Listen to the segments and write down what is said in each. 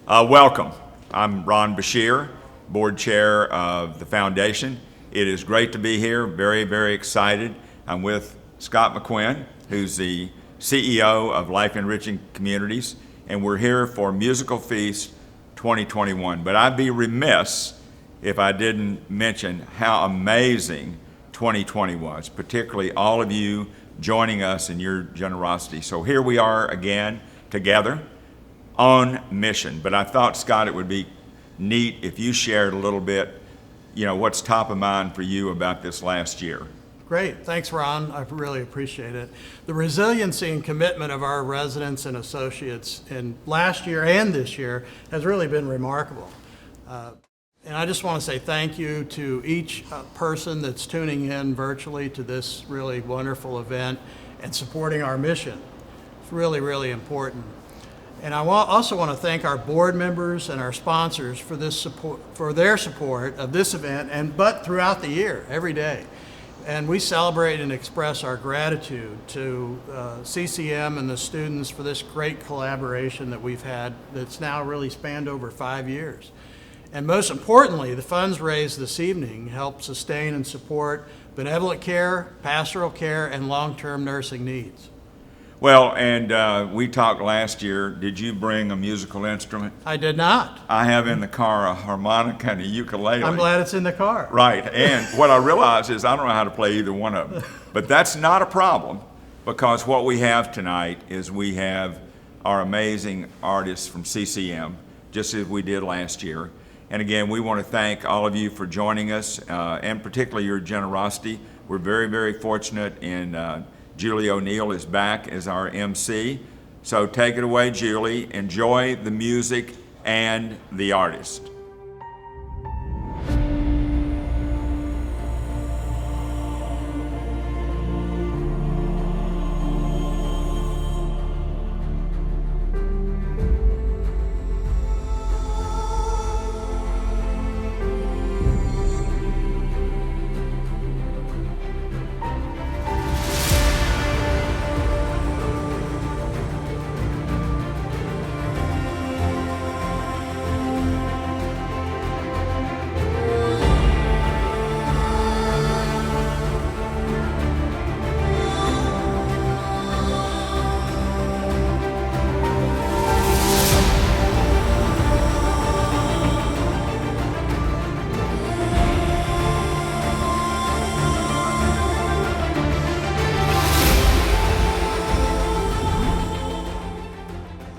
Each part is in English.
Welcome. I'm Ron Bashir, board chair of the foundation. It is great to be here, very, very excited. I'm with Scott McQuinn, who's the CEO of Life Enriching Communities, and we're here for Musical Feast 2021. But I'd be remiss if I didn't mention how amazing 2020 was, particularly all of you joining us in your generosity. So here we are again together on mission. But I thought, Scott, it would be neat if you shared a little bit, what's top of mind for you about this last year. Great. Thanks, Ron. I really appreciate it. The resiliency and commitment of our residents and associates in last year and this year has really been remarkable. And I just want to say thank you to each person that's tuning in virtually to this really wonderful event and supporting our mission. It's really, really important. And I also want to thank our board members and our sponsors for this support, for their support of this event, but throughout the year, every day. And we celebrate and express our gratitude to CCM and the students for this great collaboration that we've had that's now really spanned over 5 years. And most importantly, the funds raised this evening help sustain and support benevolent care, pastoral care, and long-term nursing needs. Well, and we talked last year. Did you bring a musical instrument? I did not. I have in the car a harmonica and a ukulele. I'm glad it's in the car. Right, and what I realized is I don't know how to play either one of them. But that's not a problem, because what we have tonight is we have our amazing artists from CCM, just as we did last year. And again, we want to thank all of you for joining us, and particularly your generosity. We're very, very fortunate in Julie O'Neill is back as our MC. So take it away, Julie. Enjoy the music and the artist.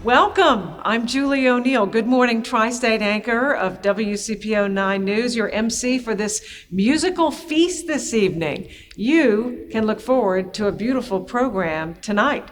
Welcome. I'm Julie O'Neill. Good morning, Tri-State anchor of WCPO 9 News, your MC for this musical feast this evening. You can look forward to a beautiful program tonight.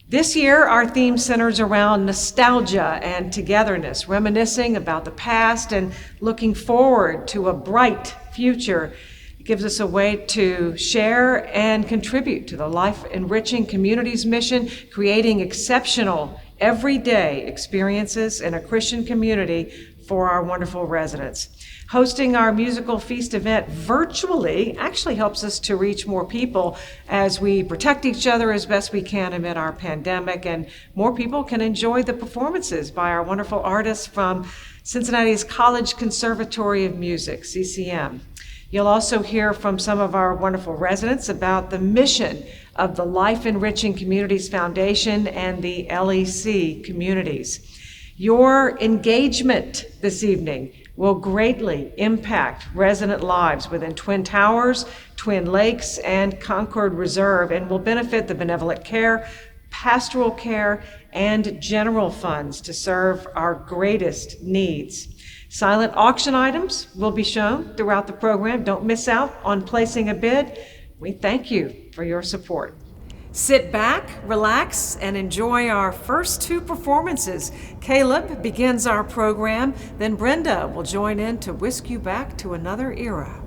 This year, our theme centers around nostalgia and togetherness, reminiscing about the past and looking forward to a bright future. It gives us a way to share and contribute to the Life Enriching Communities mission, creating exceptional everyday experiences in a Christian community for our wonderful residents. Hosting our musical feast event virtually actually helps us to reach more people as we protect each other as best we can amid our pandemic, and more people can enjoy the performances by our wonderful artists from Cincinnati's College Conservatory of Music, CCM. You'll also hear from some of our wonderful residents about the mission of the Life Enriching Communities Foundation and the LEC communities. Your engagement this evening will greatly impact resident lives within Twin Towers, Twin Lakes, and Concord Reserve, and will benefit the benevolent care, pastoral care, and general funds to serve our greatest needs. Silent auction items will be shown throughout the program. Don't miss out on placing a bid. We thank you for your support. Sit back, relax, and enjoy our first two performances. Caleb begins our program, then Brenda will join in to whisk you back to another era.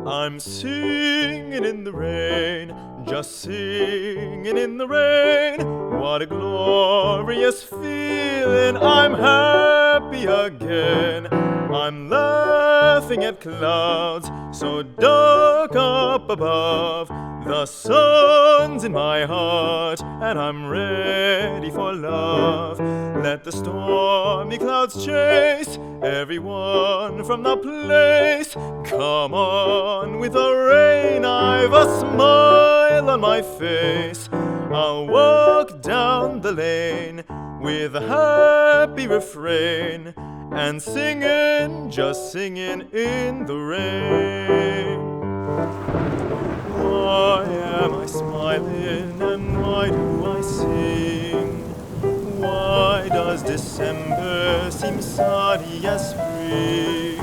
I'm singing in the rain, just singing in the rain. What a glorious feeling I'm having. happy again. I'm laughing at clouds so dark up above. The sun's in my heart and I'm ready for love. Let the stormy clouds chase everyone from the place. Come on with the rain, I've a smile on my face. I'll walk down the lane with a happy refrain and singing, just singing in the rain. Why am I smiling and why do I sing? Why does December seem sunny as spring?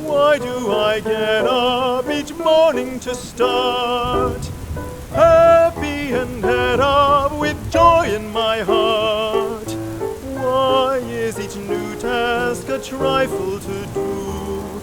Why do I get up each morning to start happy and head up with joy in my heart? Why is each new task a trifle to do?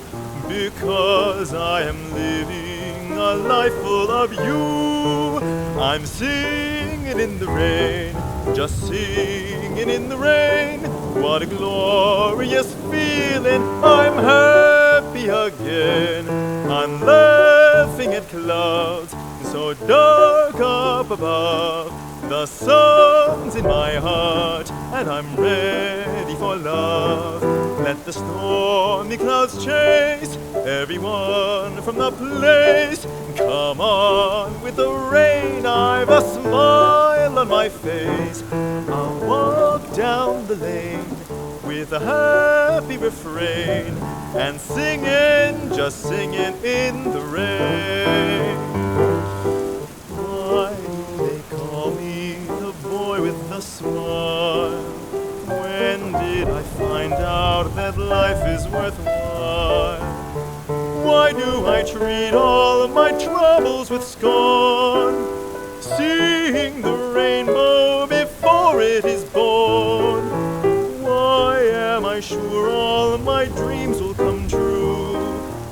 Because I am living a life full of you. I'm singing in the rain, just singing in the rain. What a glorious feeling, I'm happy again. I'm laughing at clouds so dark up above. The sun's in my heart and I'm ready for love. Let the stormy clouds chase everyone from the place. Come on with the rain, I've a smile on my face. I'll walk down the lane with a happy refrain and singing, just singing in the rain. Why do they call me the boy with the smile? When did I find out that life is worthwhile? Why do I treat all of my troubles with scorn, seeing the rainbow before it is born? Why am I sure all my dreams will come true?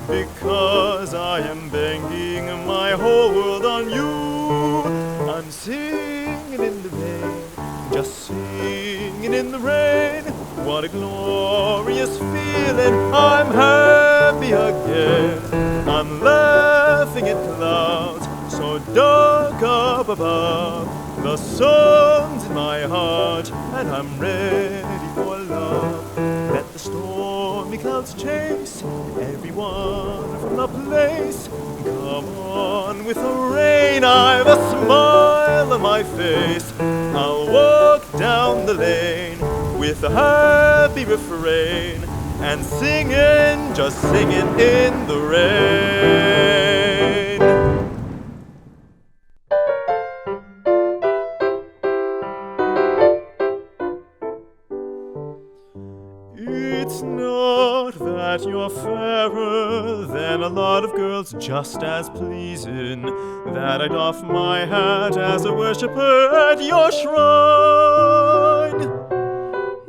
Because I am banking my whole world on you. I'm singing in the rain, just singing in the rain. What a glorious feeling, I'm happy again. I'm laughing at clouds so dark up above. The sun's in my heart and I'm ready for love. Let the stormy clouds chase everyone from the place. Come on with the rain, I've a smile on my face. I'll walk down the lane with a happy refrain and singing, just singing in the rain. It's not that you're fairer than a lot of girls just as pleasing, that I'd doff my hat as a worshipper at your shrine.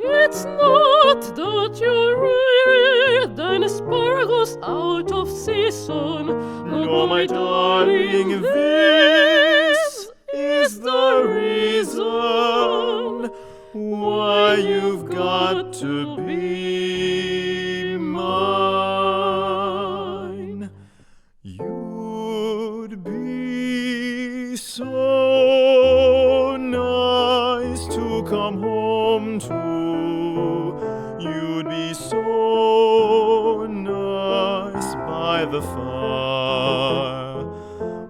It's not that you're rarer than asparagus out of season. No, my darling, this is the reason why you've got to be mine. You'd be so nice to come home to. You'd be so nice by the fire,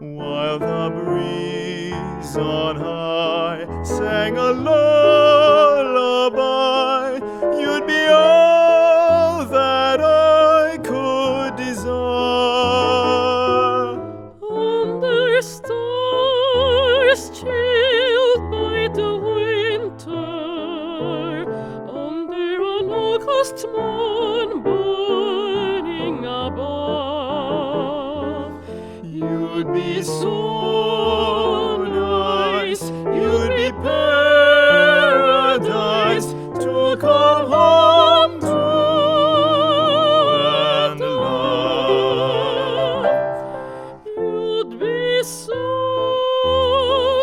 while the breeze on high sang a lullaby. You'd be all that I could desire. Under stars chilled by the winter, under an August moon burning above, You'd be so nice, you'd be paradise to come home to and love. you'd be so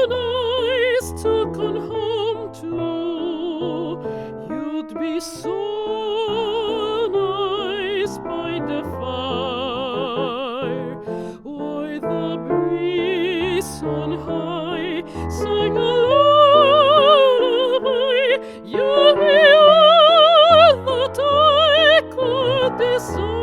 nice to come home to. You'd be so With the breeze on high, sing a lullaby. You'll be all that I could desire.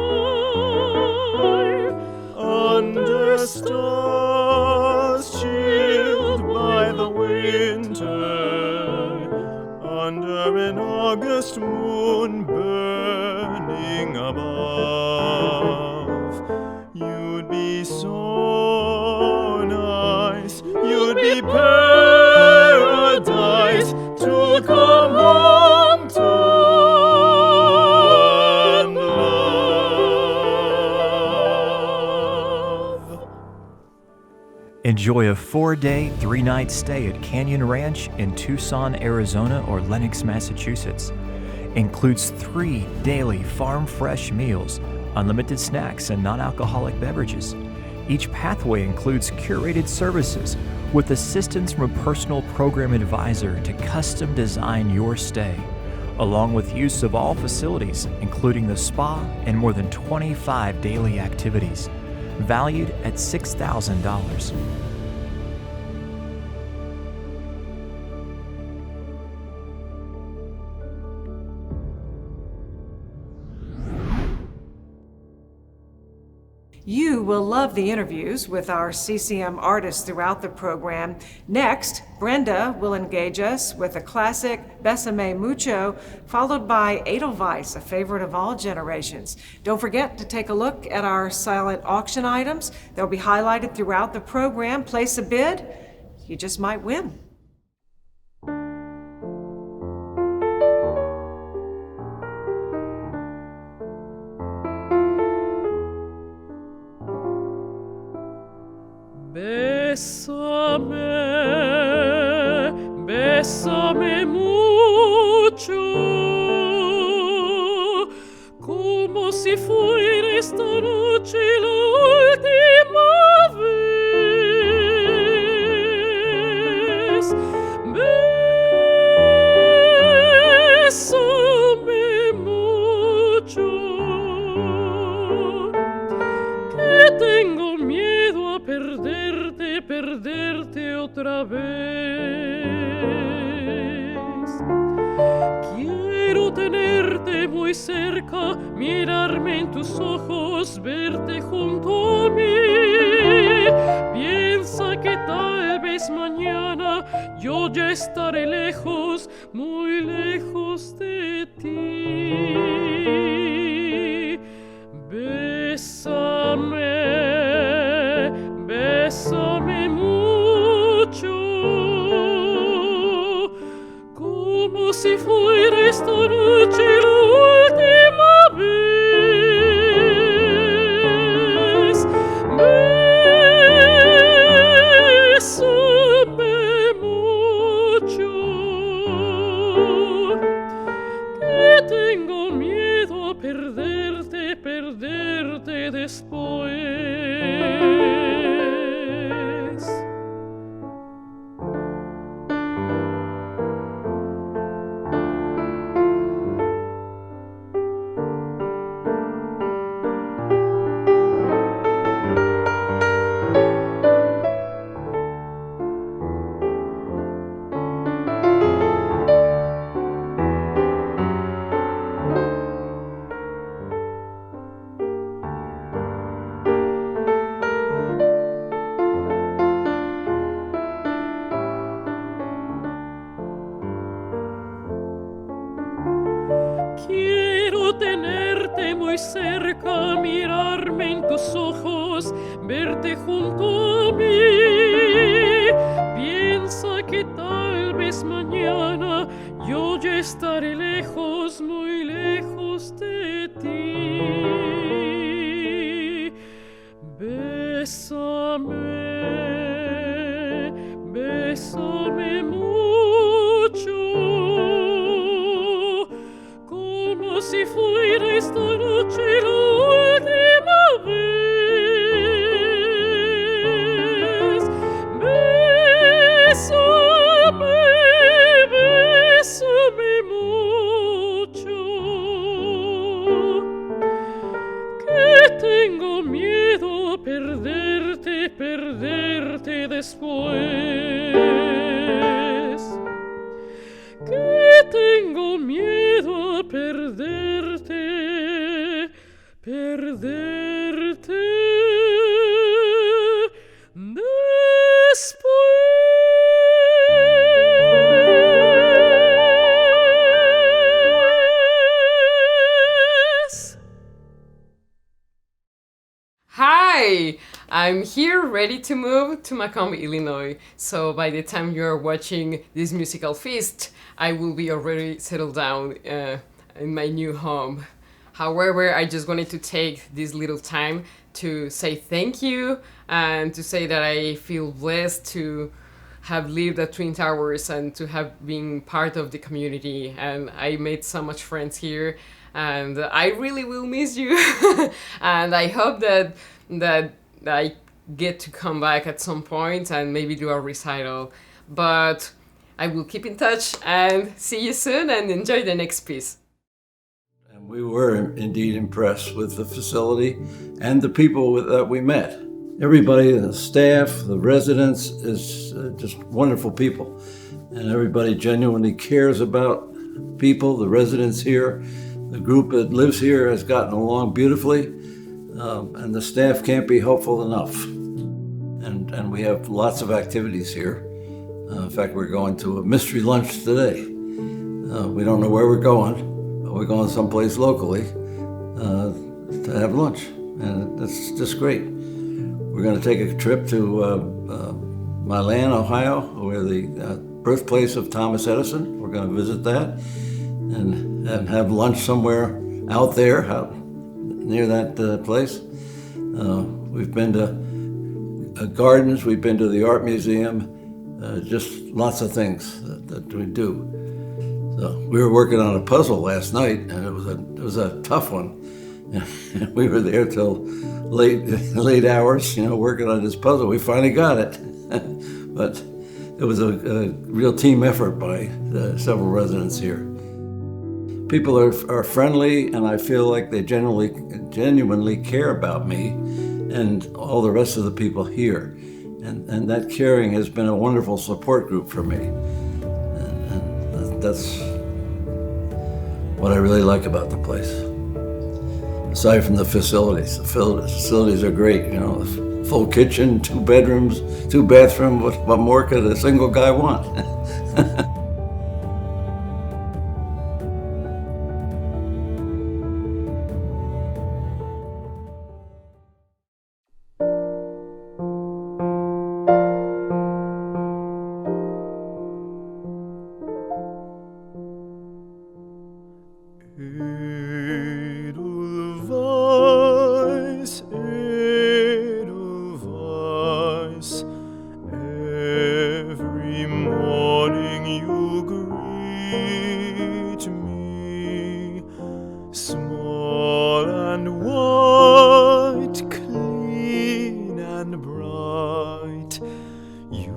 Under stars chilled by the winter, under an August moon burning above, you'd be so nice, you'd be paradise to come home to and love. Enjoy a 4-day, 3-night stay at Canyon Ranch in Tucson, Arizona or Lenox, Massachusetts. Includes 3 daily farm-fresh meals, unlimited snacks, and non-alcoholic beverages. Each pathway includes curated services with assistance from a personal program advisor to custom design your stay, along with use of all facilities, including the spa and more than 25 daily activities, valued at $6,000. You will love the interviews with our CCM artists throughout the program. Next, Brenda will engage us with a classic Bésame Mucho, followed by Edelweiss, a favorite of all generations. Don't forget to take a look at our silent auction items. They'll be highlighted throughout the program. Place a bid, you just might win. Bésame, bésame mucho, como si fuera esta noche la última vez. Bésame mucho, que tengo miedo a perderte otra vez. Quiero tenerte muy cerca, mirarme en tus ojos, verte junto a mí. Piensa que tal vez mañana yo ya estaré lejos, muy lejos de ti. Bésame, bésame mucho, como si fuera esta noche la última vez. Bésame mucho, que tengo miedo a perderte después. Quiero tenerte muy cerca, mirarme en tus ojos, verte junto a mí. Piensa que tal vez mañana yo ya estaré lejos, muy lejos de ti. Bésame, bésame mucho, como si fuera esta noche la última vez. Bésame, bésame mucho, que tengo miedo a perder perderte después. Que tengo miedo a perderte, perderte después. Hi! I'm here ready to move to Macomb, Illinois. So by the time you're watching this musical feast, I will be already settled down in my new home. However, I just wanted to take this little time to say thank you and to say that I feel blessed to have lived at Twin Towers and to have been part of the community. And I made so much friends here, and I really will miss you. And I hope that I get to come back at some point and maybe do a recital. But I will keep in touch and see you soon and enjoy the next piece. And we were indeed impressed with the facility and the people that we met. Everybody, the staff, the residents, is just wonderful people. And everybody genuinely cares about people, the residents here. The group that lives here has gotten along beautifully, and the staff can't be hopeful enough. And we have lots of activities here. In fact, we're going to a mystery lunch today. We don't know where we're going. We're going someplace locally to have lunch, and that's just great. We're going to take a trip to Milan, Ohio, where the birthplace of Thomas Edison. We're going to visit that and have lunch somewhere out there, out near that place. We've been to gardens, we've been to the art museum, just lots of things that we do. So we were working on a puzzle last night, and it was a tough one. We were there till late hours, working on this puzzle. We finally got it, but it was a real team effort by several residents here. People are friendly, and I feel like they genuinely care about me and all the rest of the people here. And that caring has been a wonderful support group for me. And that's what I really like about the place. Aside from the facilities are great, full kitchen, 2 bedrooms, 2 bathrooms. What more could a single guy want? Edelweiss, every morning you greet me, small and white, clean and bright. You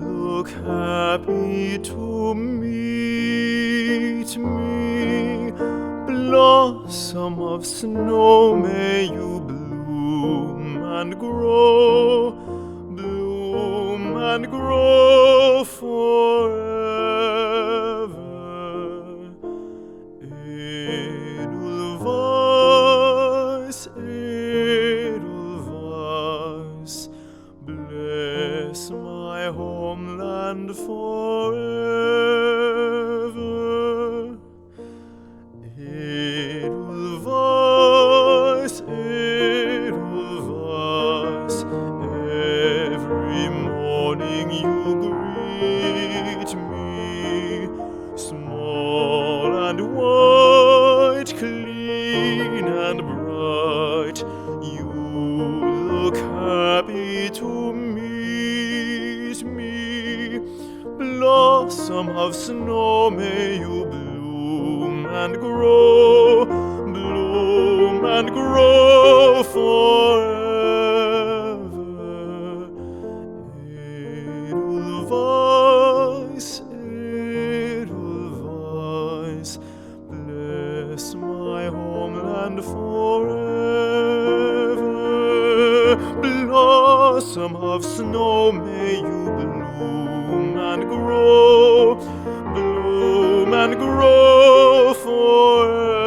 look happy to meet me. Blossom of snow, may you bloom and grow forever. Edelweiss, Edelweiss, bless my homeland forever. Edelweiss, Edelweiss, every morning you greet me, small and white, clean and bright. You look happy to meet me. Blossom of snow, may you bloom and grow forever. Edelweiss, Edelweiss, bless my homeland forever. blossom of snow, may you bloom and grow forever.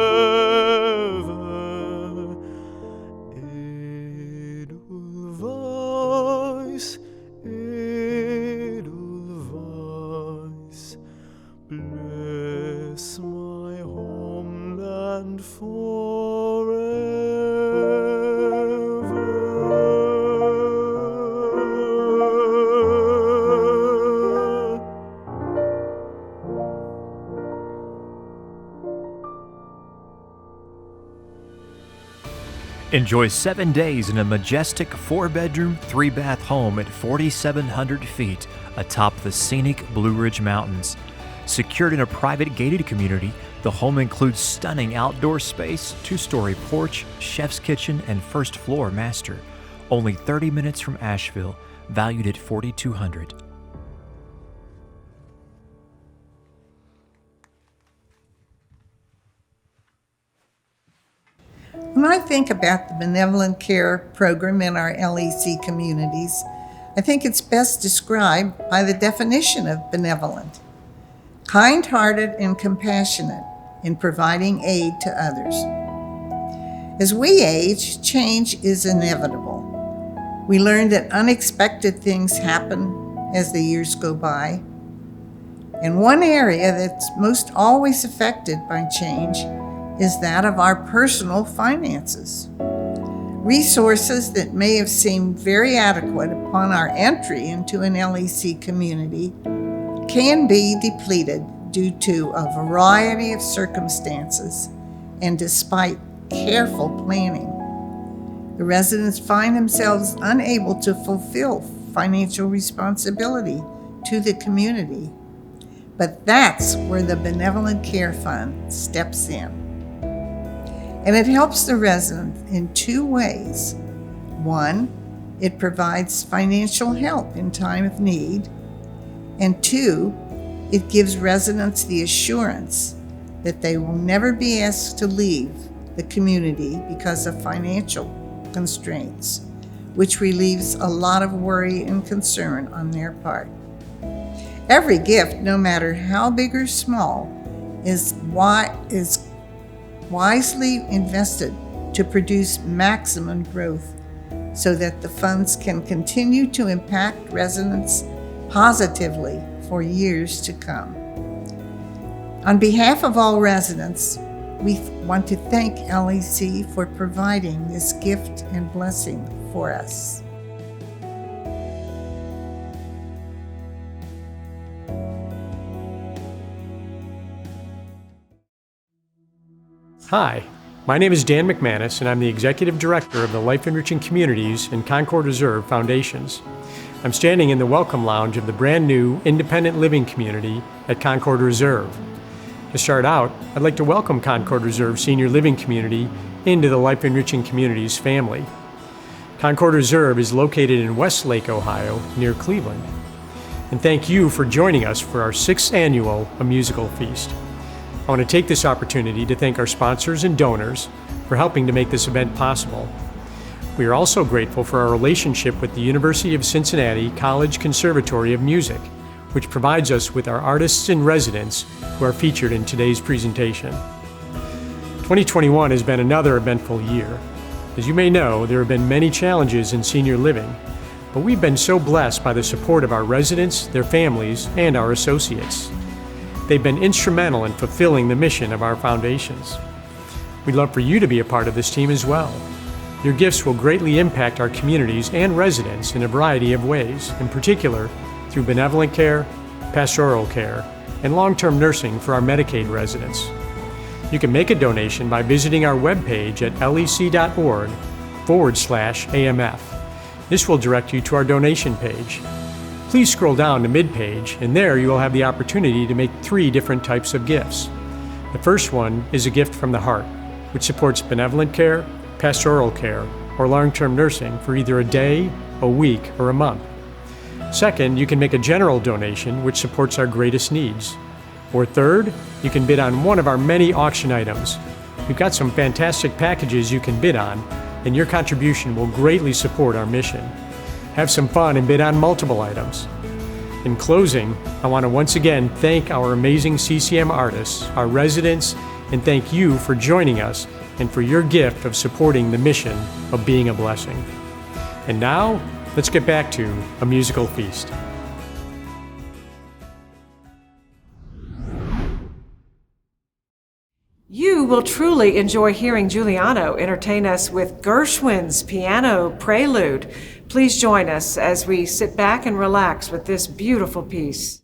Edelweiss, Edelweiss, bless my homeland forever. Enjoy 7 days in a majestic 4-bedroom, 3-bath home at 4,700 feet atop the scenic Blue Ridge Mountains. Secured in a private gated community, the home includes stunning outdoor space, 2-story porch, chef's kitchen, and first-floor master. Only 30 minutes from Asheville, valued at $4,200. When I think about the benevolent care program in our LEC communities, I think it's best described by the definition of benevolent: kind-hearted and compassionate in providing aid to others. As we age, change is inevitable. We learn that unexpected things happen as the years go by. And one area that's most always affected by change is that of our personal finances. Resources that may have seemed very adequate upon our entry into an LEC community can be depleted due to a variety of circumstances and despite careful planning. The residents find themselves unable to fulfill financial responsibility to the community. But that's where the Benevolent Care Fund steps in. And it helps the resident in 2 ways. 1, it provides financial help in time of need. And 2, it gives residents the assurance that they will never be asked to leave the community because of financial constraints, which relieves a lot of worry and concern on their part. Every gift, no matter how big or small, is wisely invested to produce maximum growth so that the funds can continue to impact residents positively for years to come. On behalf of all residents, we want to thank LEC for providing this gift and blessing for us. Hi, my name is Dan McManus, and I'm the Executive Director of the Life Enriching Communities and Concord Reserve Foundations. I'm standing in the Welcome Lounge of the brand new independent living community at Concord Reserve. To start out, I'd like to welcome Concord Reserve Senior Living Community into the Life Enriching Communities family. Concord Reserve is located in Westlake, Ohio, near Cleveland. And thank you for joining us for our 6th annual A Musical Feast. I want to take this opportunity to thank our sponsors and donors for helping to make this event possible. We are also grateful for our relationship with the University of Cincinnati College Conservatory of Music, which provides us with our artists and residents who are featured in today's presentation. 2021 has been another eventful year. As you may know, there have been many challenges in senior living, but we've been so blessed by the support of our residents, their families, and our associates. They've been instrumental in fulfilling the mission of our foundations. We'd love for you to be a part of this team as well. Your gifts will greatly impact our communities and residents in a variety of ways, in particular through benevolent care, pastoral care, and long-term nursing for our Medicaid residents. You can make a donation by visiting our webpage at lec.org/AMF. This will direct you to our donation page. Please scroll down to mid-page, and there you will have the opportunity to make 3 different types of gifts. The first one is a gift from the heart, which supports benevolent care, pastoral care, or long-term nursing for either a day, a week, or a month. Second, you can make a general donation, which supports our greatest needs. Or third, you can bid on one of our many auction items. We've got some fantastic packages you can bid on, and your contribution will greatly support our mission. have some fun, and bid on multiple items. In closing, I want to once again thank our amazing CCM artists, our residents, and thank you for joining us and for your gift of supporting the mission of being a blessing. And now, let's get back to a musical feast. You will truly enjoy hearing Giuliano entertain us with Gershwin's Piano Prelude. Please join us as we sit back and relax with this beautiful piece.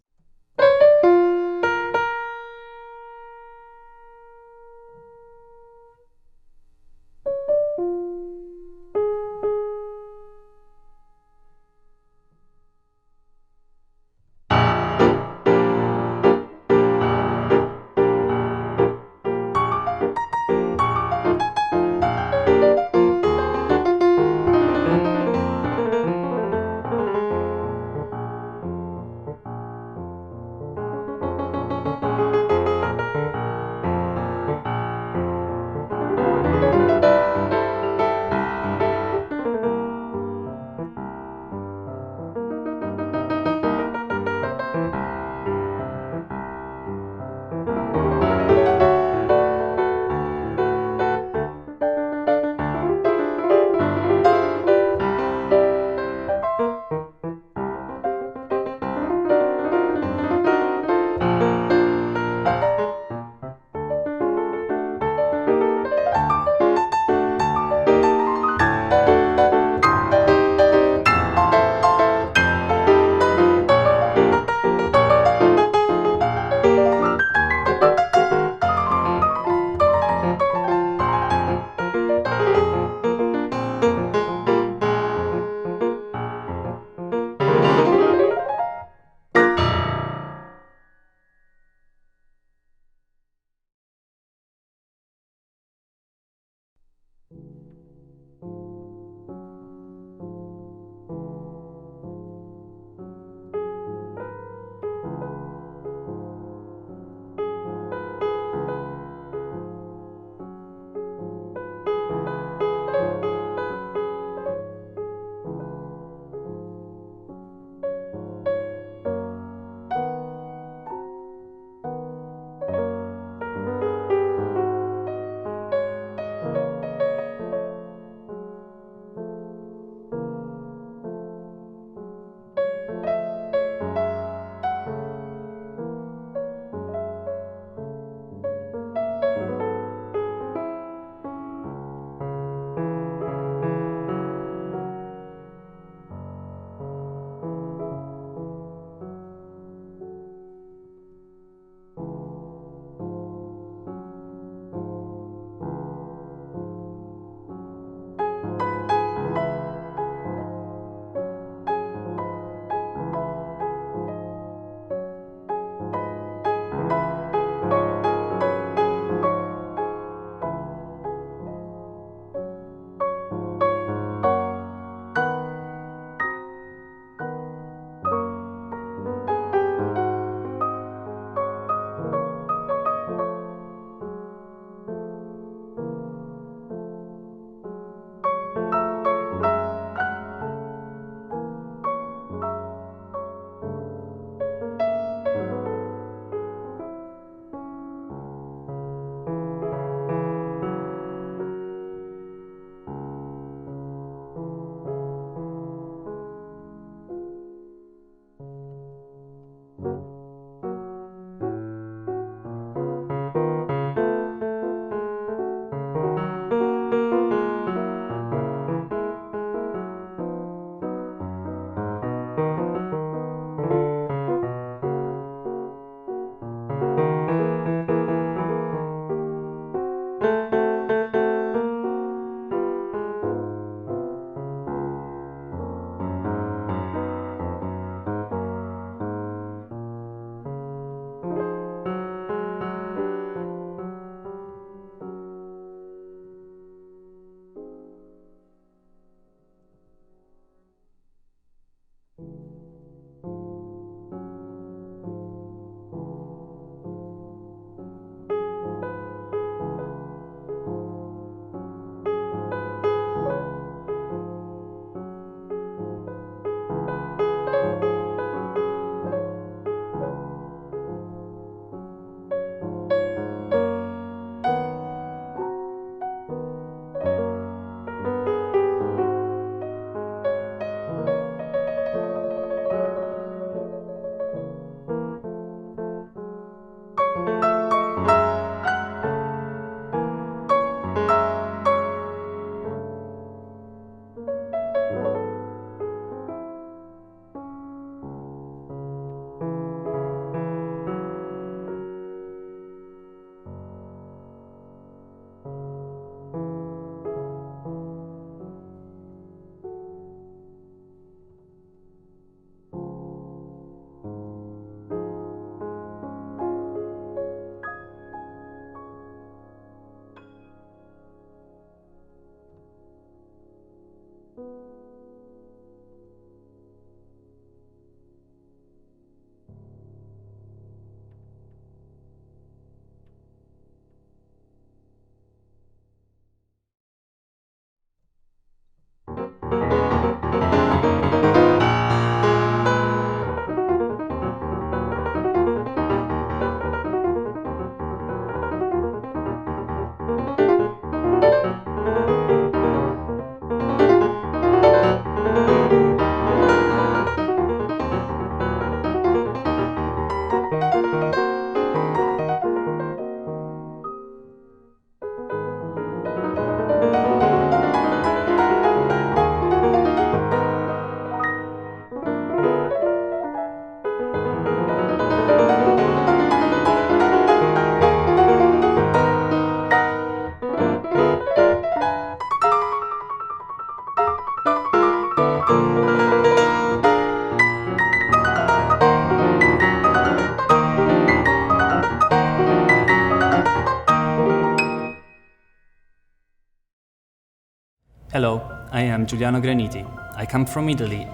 Hello, I am Giuliano Graniti. I come from Italy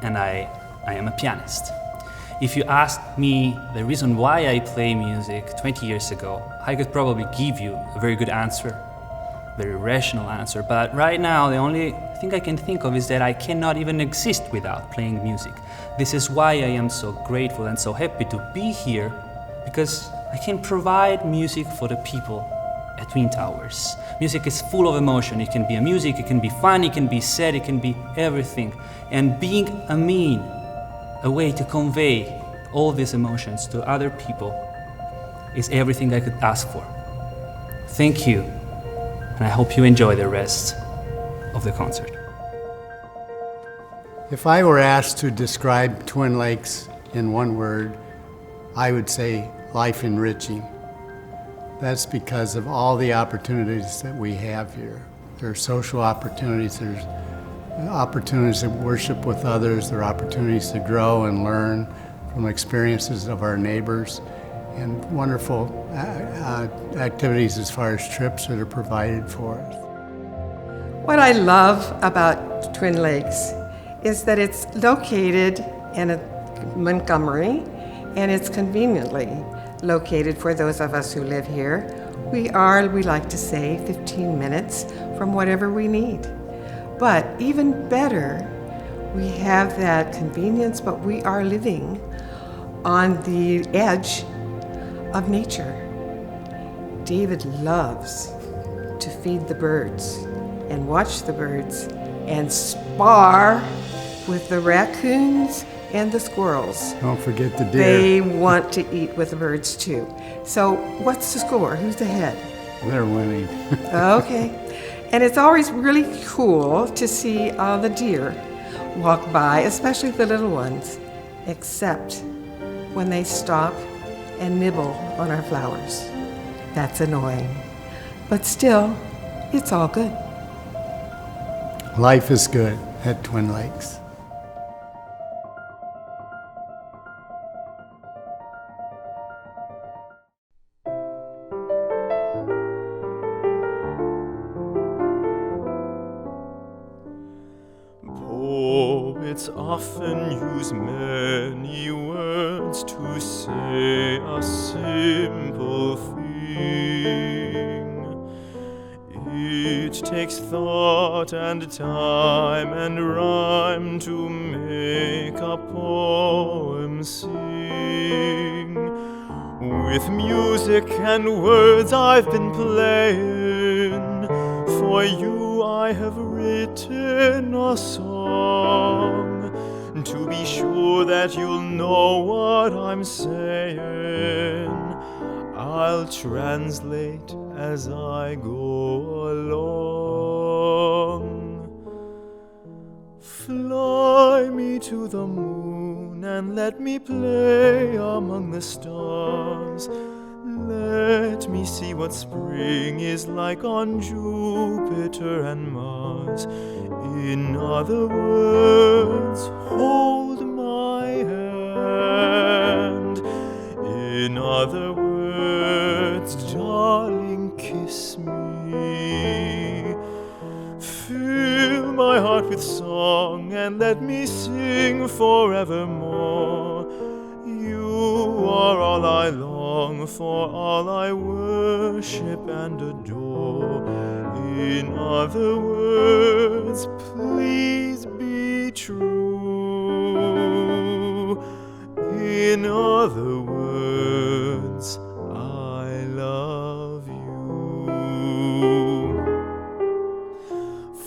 and I am a pianist. If you asked me the reason why I play music 20 years ago, I could probably give you a very good answer, very rational answer, but right now the only thing I can think of is that I cannot even exist without playing music. This is why I am so grateful and so happy to be here, because I can provide music for the people at Twin Towers. Music is full of emotion. It can be music, it can be fun, it can be sad, it can be everything. And being a way to convey all these emotions to other people is everything I could ask for. Thank you, and I hope you enjoy the rest of the concert. If I were asked to describe Twin Lakes in one word, I would say life enriching. That's because of all the opportunities that we have here. There are social opportunities, there's opportunities to worship with others, there are opportunities to grow and learn from experiences of our neighbors, and wonderful activities as far as trips that are provided for us. What I love about Twin Lakes is that it's located in Montgomery, and it's conveniently located for those of us who live here. We like to say, 15 minutes from whatever we need. But even better, we have that convenience, but we are living on the edge of nature. David loves to feed the birds and watch the birds and spar with the raccoons and the squirrels. Don't forget the deer. They want to eat with the birds too. So what's the score? Who's ahead? They're winning. Okay. And it's always really cool to see all the deer walk by, especially the little ones, except when they stop and nibble on our flowers. That's annoying. But still, it's all good. Life is good at Twin Lakes. Poets often use many words to say a simple thing. It takes thought and time and rhyme to make a poem sing. With music and words I've been playing, for you I have written a song, to be sure that you'll know what I'm saying. I'll translate as I go along. Fly me to the moon and let me play among the stars. Let me see what spring is like on Jupiter and Mars. In other words, hold my hand. In other words, darling, kiss me. Fill my heart with song and let me sing forevermore. You are all I long for, all I worship and adore. In other words, please be true. In other words, I love you.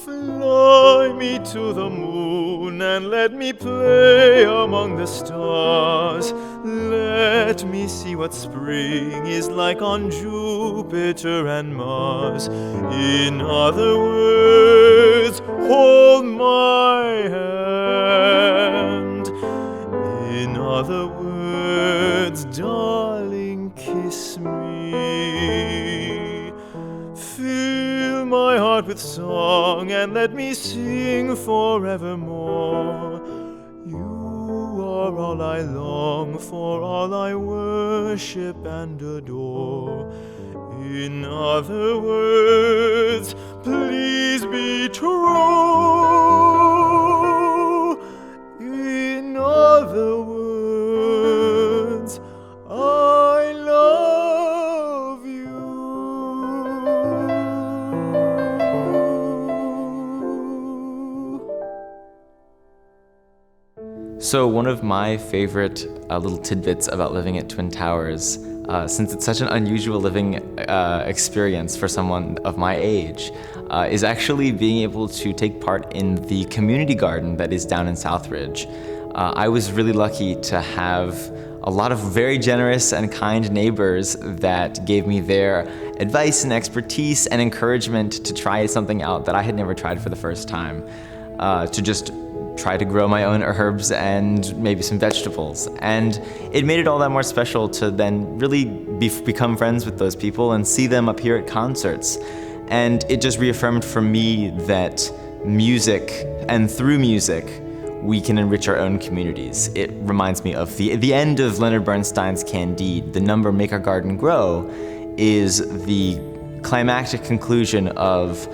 Fly me to the moon and let me play among the stars. Let me see what spring is like on Jupiter and Mars. In other words, hold my hand. In other words, darling, kiss me. Fill my heart with song and let me sing forevermore. You are all I long for, all I worship and adore. In other words, please be true. So one of my favorite little tidbits about living at Twin Towers, since it's such an unusual living experience for someone of my age, is actually being able to take part in the community garden that is down in Southridge. I was really lucky to have a lot of very generous and kind neighbors that gave me their advice and expertise and encouragement to try something out that I had never tried for the first time, to just try to grow my own herbs and maybe some vegetables. And it made it all that more special to then really become friends with those people and see them up here at concerts. And it just reaffirmed for me that music, and through music, we can enrich our own communities. It reminds me of the end of Leonard Bernstein's Candide. The number "Make Our Garden Grow" is the climactic conclusion of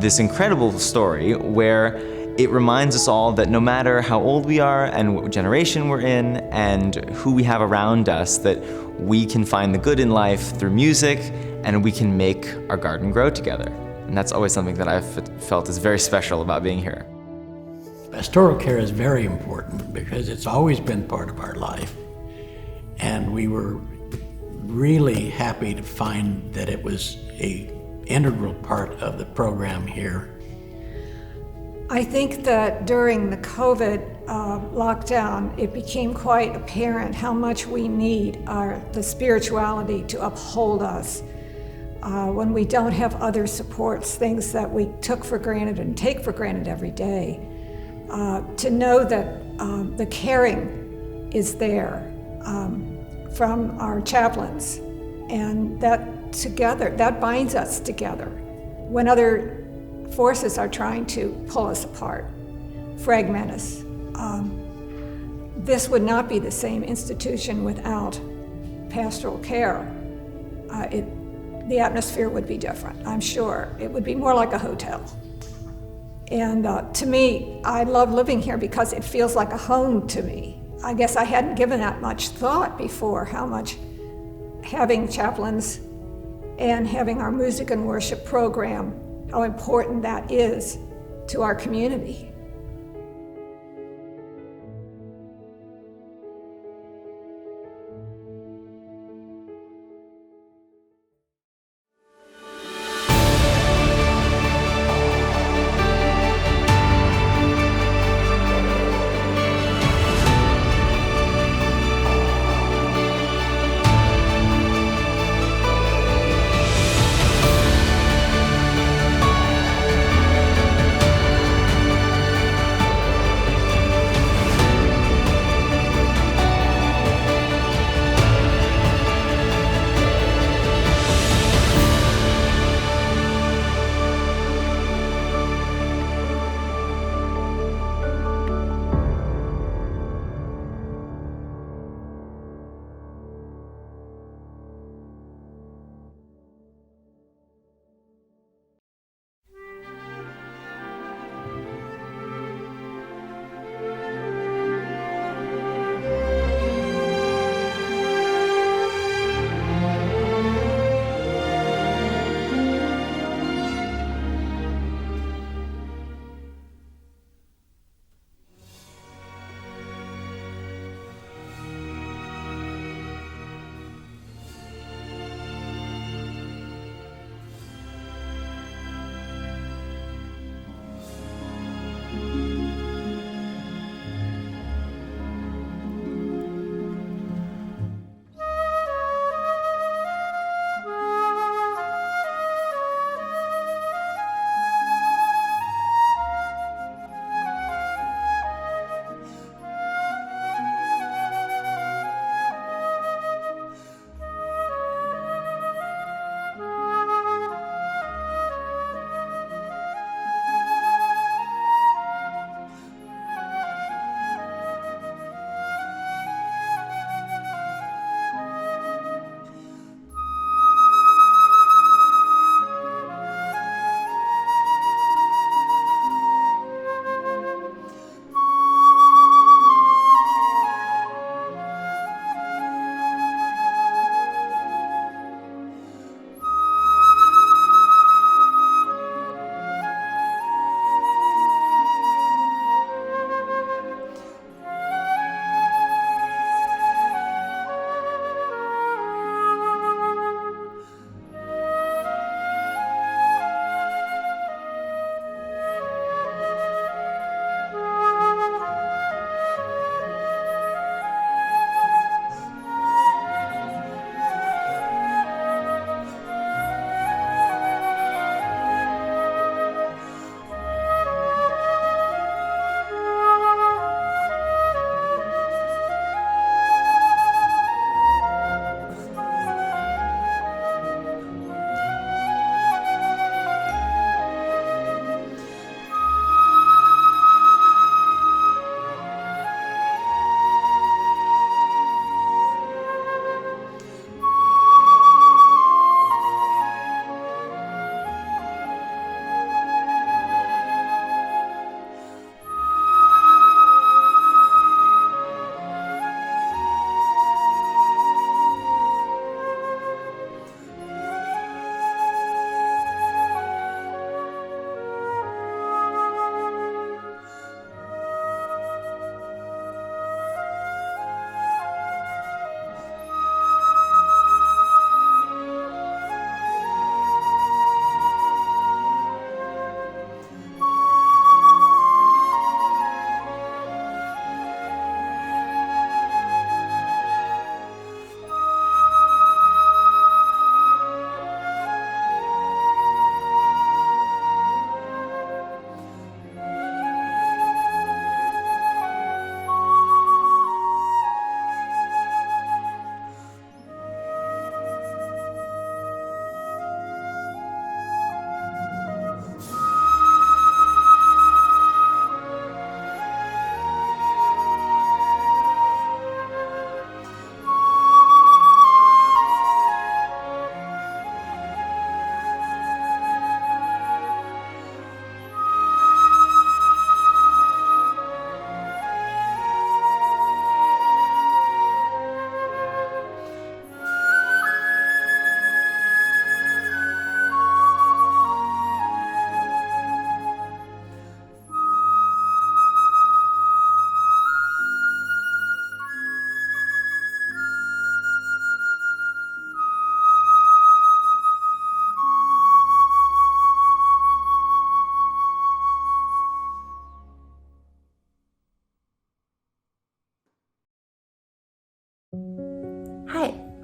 this incredible story where it reminds us all that no matter how old we are and what generation we're in and who we have around us, that we can find the good in life through music and we can make our garden grow together. And that's always something that I've felt is very special about being here. Pastoral care is very important because it's always been part of our life. And we were really happy to find that it was an integral part of the program here. I think that during the COVID lockdown, it became quite apparent how much we need the spirituality to uphold us when we don't have other supports, things that we took for granted and take for granted every day. To know that the caring is there from our chaplains, and that together, that binds us together. When other forces are trying to pull us apart, fragment us. This would not be the same institution without pastoral care. The atmosphere would be different, I'm sure. It would be more like a hotel. And to me, I love living here because it feels like a home to me. I guess I hadn't given that much thought before, how much having chaplains and having our music and worship program, how important that is to our community.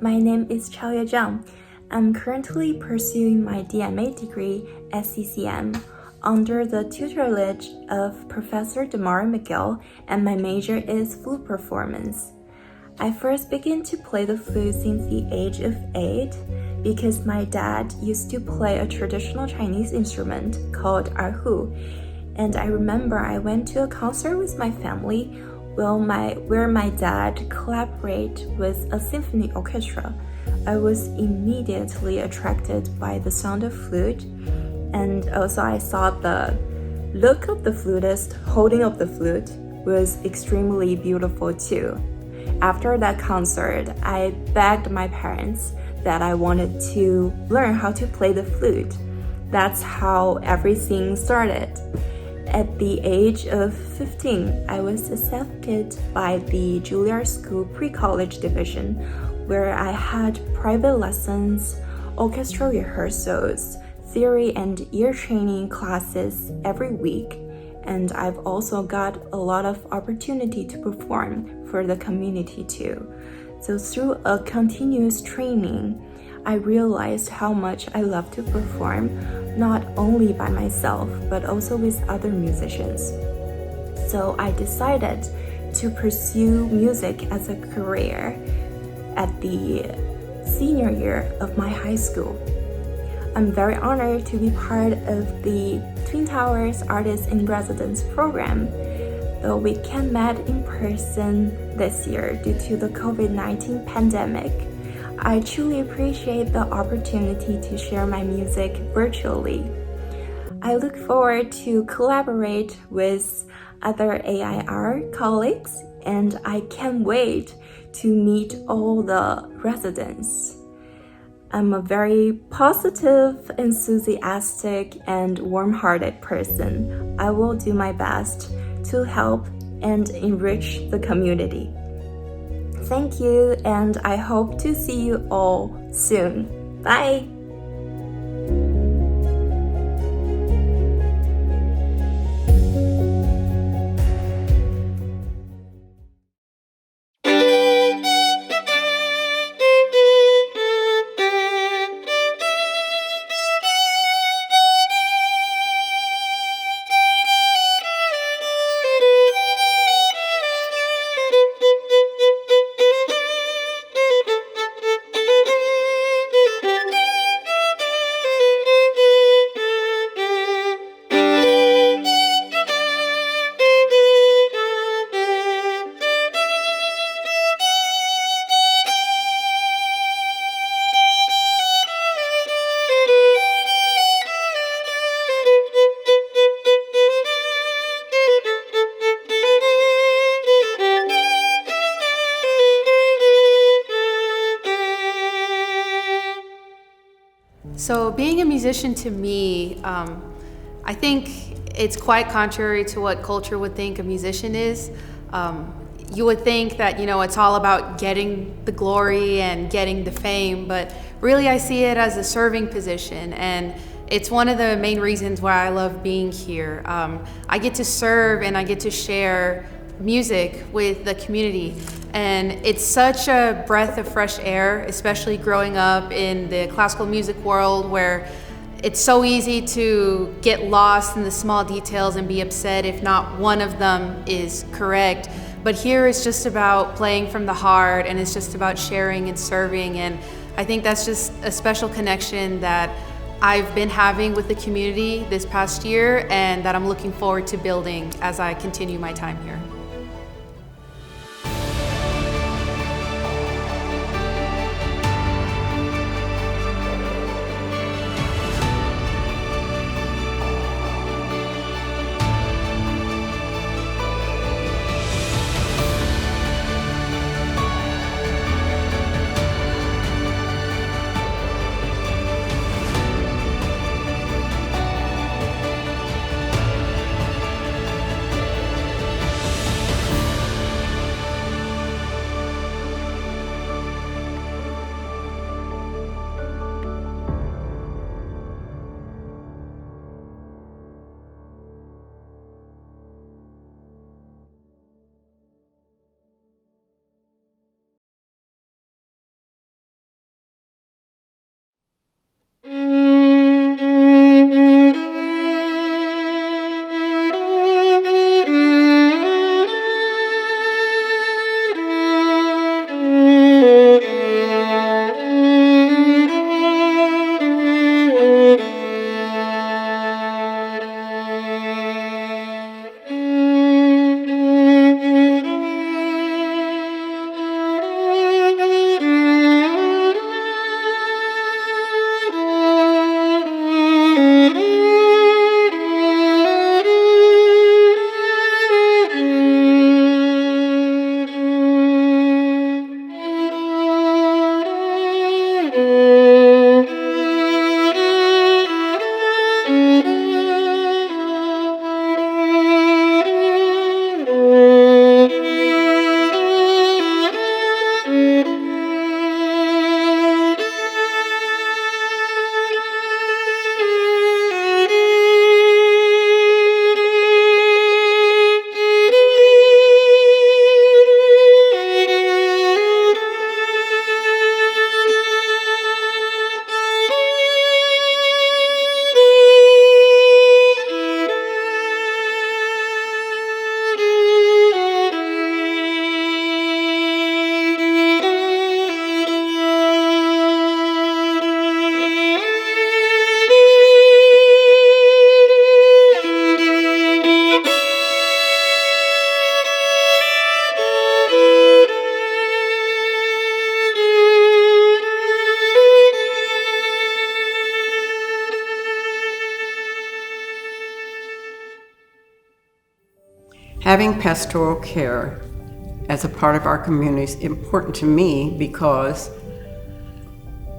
My name is Chaoye Zhang. I'm currently pursuing my DMA degree at CCM under the tutelage of Professor Damari McGill, and my major is flute performance. I first began to play the flute since the age of 8 because my dad used to play a traditional Chinese instrument called erhu, and I remember I went to a concert with my family where my dad collaborated with a symphony orchestra. I was immediately attracted by the sound of flute, and also I saw the look of the flutist holding up the flute was extremely beautiful too. After that concert, I begged my parents that I wanted to learn how to play the flute. That's how everything started. At the age of 15, I was accepted by the Juilliard School pre-college division, where I had private lessons, orchestra rehearsals, theory and ear training classes every week, and I've also got a lot of opportunity to perform for the community too. So through a continuous training, I realized how much I love to perform, not only by myself, but also with other musicians. So I decided to pursue music as a career at the senior year of my high school. I'm very honored to be part of the Twin Towers Artists in Residence program. Though we can't meet in person this year due to the COVID-19 pandemic, I truly appreciate the opportunity to share my music virtually. I look forward to collaborate with other AIR colleagues, and I can't wait to meet all the residents. I'm a very positive, enthusiastic, and warm-hearted person. I will do my best to help and enrich the community. Thank you, and I hope to see you all soon. Bye! So being a musician to me, I think it's quite contrary to what culture would think a musician is. You would think that, it's all about getting the glory and getting the fame, but really I see it as a serving position, and it's one of the main reasons why I love being here. I get to serve and I get to share music with the community, and it's such a breath of fresh air, especially growing up in the classical music world where it's so easy to get lost in the small details and be upset if not one of them is correct. But here it's just about playing from the heart, and it's just about sharing and serving, and I think that's just a special connection that I've been having with the community this past year, and that I'm looking forward to building as I continue my time here. having pastoral care as a part of our community is important to me because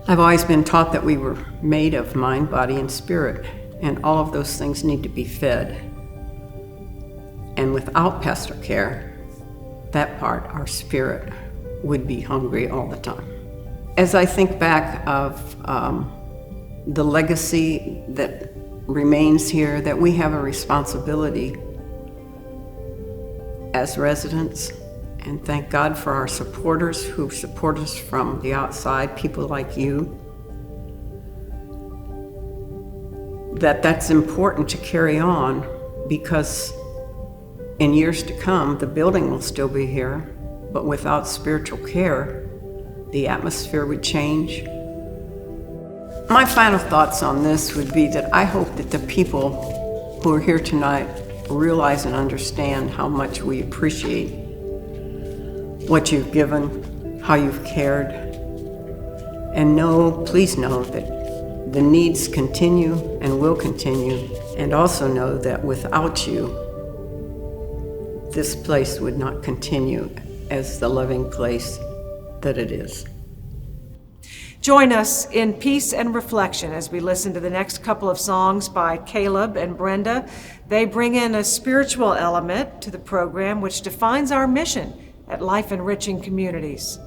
I've always been taught that we were made of mind, body, and spirit, and all of those things need to be fed. And without pastoral care, that part, our spirit, would be hungry all the time. As I think back of the legacy that remains here, that we have a responsibility as residents, and thank God for our supporters who support us from the outside, people like you, that's important to carry on, because in years to come, the building will still be here, but without spiritual care, the atmosphere would change. My final thoughts on this would be that I hope that the people who are here tonight realize and understand how much we appreciate what you've given, how you've cared, and please know that the needs continue and will continue, and also know that without you, this place would not continue as the loving place that it is. Join us in peace and reflection as we listen to the next couple of songs by Caleb and Brenda. They bring in a spiritual element to the program which defines our mission at Life Enriching Communities.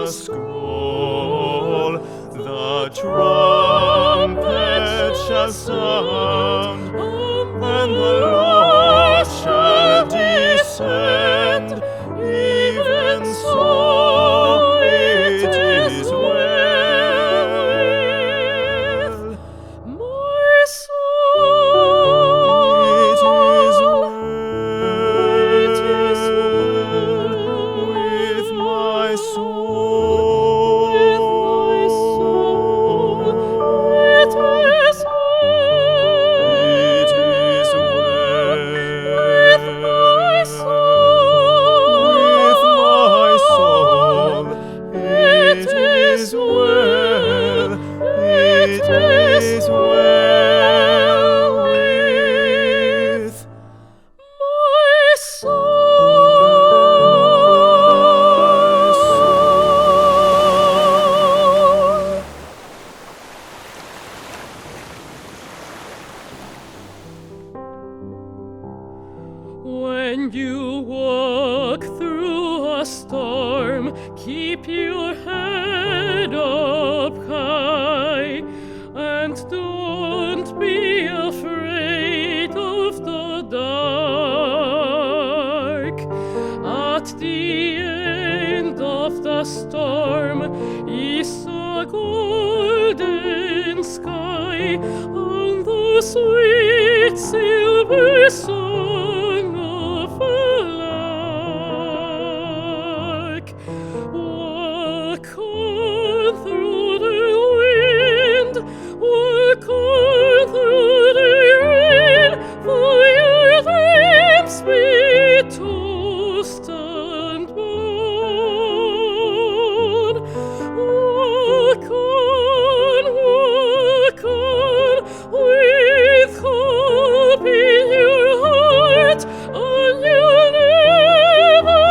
Scroll, the trunk keep your head up high, and don't be afraid of the dark. At the end of the storm is a golden sky, and the sweet silver song of a lark. Walk on through the wind, walk on through the rain, for your dreams be tossed and blown. Walk on, with hope in your heart, and you'll never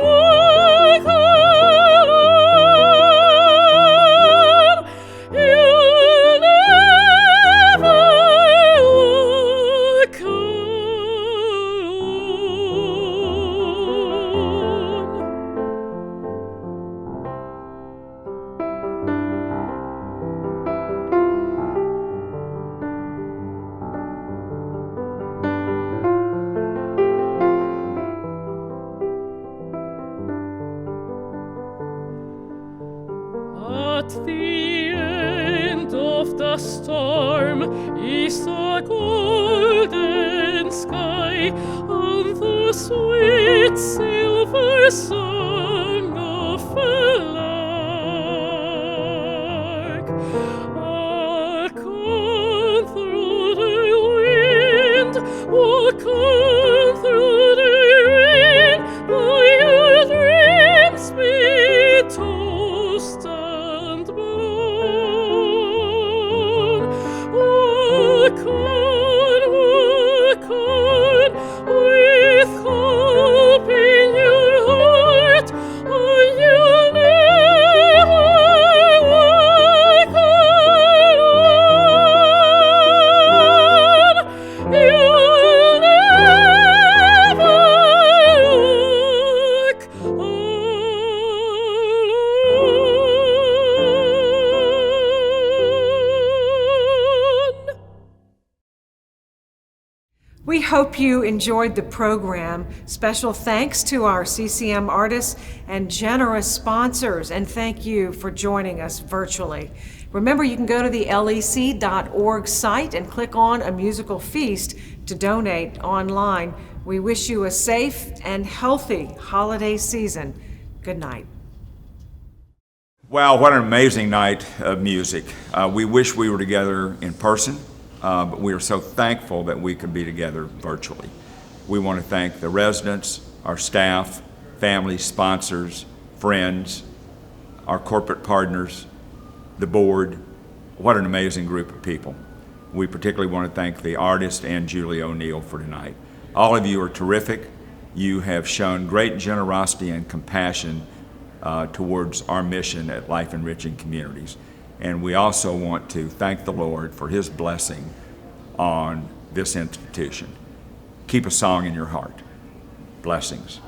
walk alone. You'll never walk At the end of the storm is a golden sky, and the sweet silver song of a lark. Walk on through the wind, walk on through the rain, for your dreams be tossed and blown. Walk on, with hope in your heart, and you'll never walk alone. You'll never walk alone. We hope you enjoyed the program. Special thanks to our CCM artists and generous sponsors, and thank you for joining us virtually. Remember, you can go to the lec.org site and click on a musical feast to donate online. We wish you a safe and healthy holiday season. Good night. Wow, what an amazing night of music. We wish we were together in person, but we are so thankful that we could be together virtually. We want to thank the residents, our staff, families, sponsors, friends, our corporate partners, the board. What an amazing group of people. We particularly want to thank the artist and Julie O'Neill for tonight. All of you are terrific. You have shown great generosity and compassion towards our mission at Life Enriching Communities. And we also want to thank the Lord for His blessing on this institution. Keep a song in your heart. Blessings.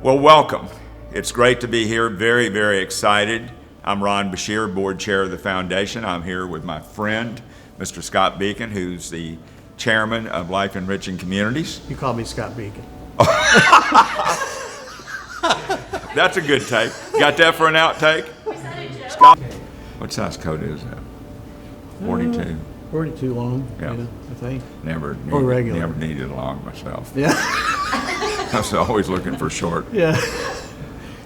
Well, welcome. It's great to be here. Very, very excited. I'm Ron Bashir, board chair of the foundation. I'm here with my friend, Mr. Scott Beacon, who's the chairman of Life Enriching Communities. You call me Scott Beacon. That's a good take. Got that for an outtake? Scott, what size coat is that? 42. 42 long, Yeah. I think. Never regular. needed long myself. Yeah. I was always looking for short. Yeah.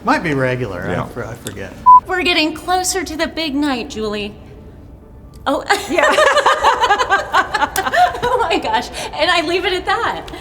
Might be regular. Yeah. I forget. We're getting closer to the big night, Julie. Oh, yeah. Oh my gosh. And I leave it at that.